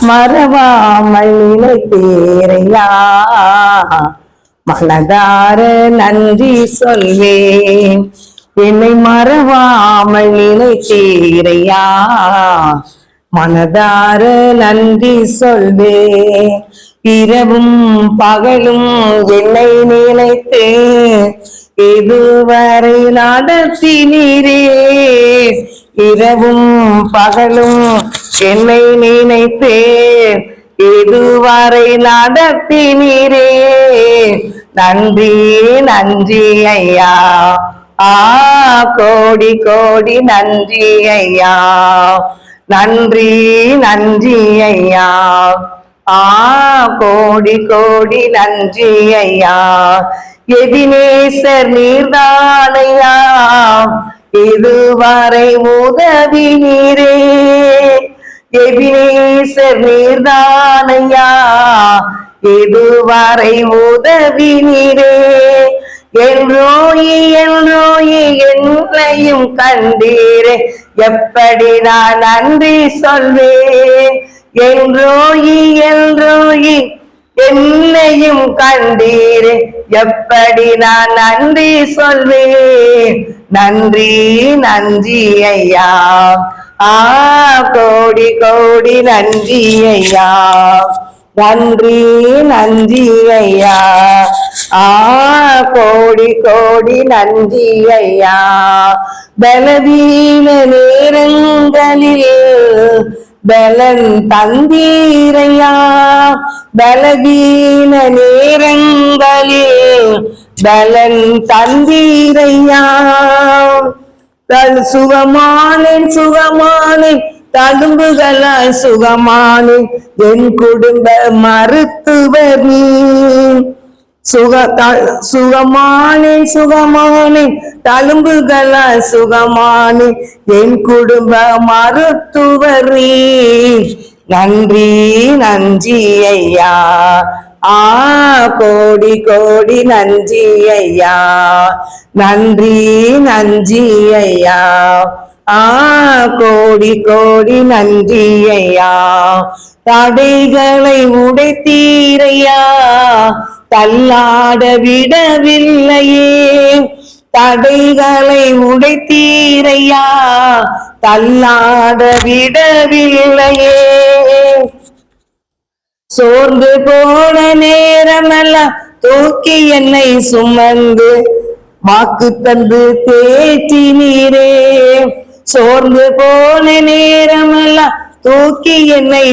மறவாமல் நினைத்தீரையா, மனதார நன்றி சொல்வேன். என்னை மறவாமல் நினைத்தீரையா, மனதார நன்றி சொல்வேன். இரவும் பகலும் என்னை நினைத்து இதுவரை நடத்தினீரே. இரவும் பகலும் என்னை நினைத்து இதுவரை நடத்தினீரே. நன்றி நன்றி ஐயா, கோடி கோடி நன்றி ஐயா. நன்றி நன்றி ஐயா, கோடி கோடி நன்றி ஐயா. எபினேசர் நீர்தானையா, இதுவரை உதவினீரே. எபினேசர் நீர்தானையா, இதுவரை உதவினீரே. எல்ரோயி எல்ரோயி என்னையும் கண்டீரே, எப்படி நான் நன்றி சொல்வேன். எல்ரோயி எல்ரோயி என்னையும் கண்டீரே, எப்படி நான் நன்றி சொல்வேன். நன்றி நன்றி ஐயா, கோடி கோடி நன்றி ஐயா. நன்றி நன்றி ஐயா, கோடி கோடி நன்றி ஐயா. பலவீன நேரங்களில் பலன் தந்தீரையா, பலவீன நேரங்களில் பலன் தந்தீரையா. சுகமானேன் சுகமானேன், தழும்புகளால் சுகமானேன், என் குடும்ப மருத்துவர் நீ. சுகமானேன் சுகமானேன், தழும்புகளால் சுகமானேன், என் குடும்ப மருத்துவர் நீ. நன்றி நன்றி ஐயா, கோடி கோடி நன்றி ஐயா. நன்றி நன்றி ஐயா, கோடி கோடி நன்றி ஐயா. தடைகளை உடைத்தீரையா, தள்ளாட விடவில்லையே. தடைகளை உடைத்தீரையா, தள்ளாட விடவில்லையே. சோர்ந்து போன நேரமெல்லாம் தூக்கி என்னை சுமந்து வாக்கு தந்து தேற்றினீரே. சோர்ந்து போன நேரமெல்லாம் தூக்கி என்னை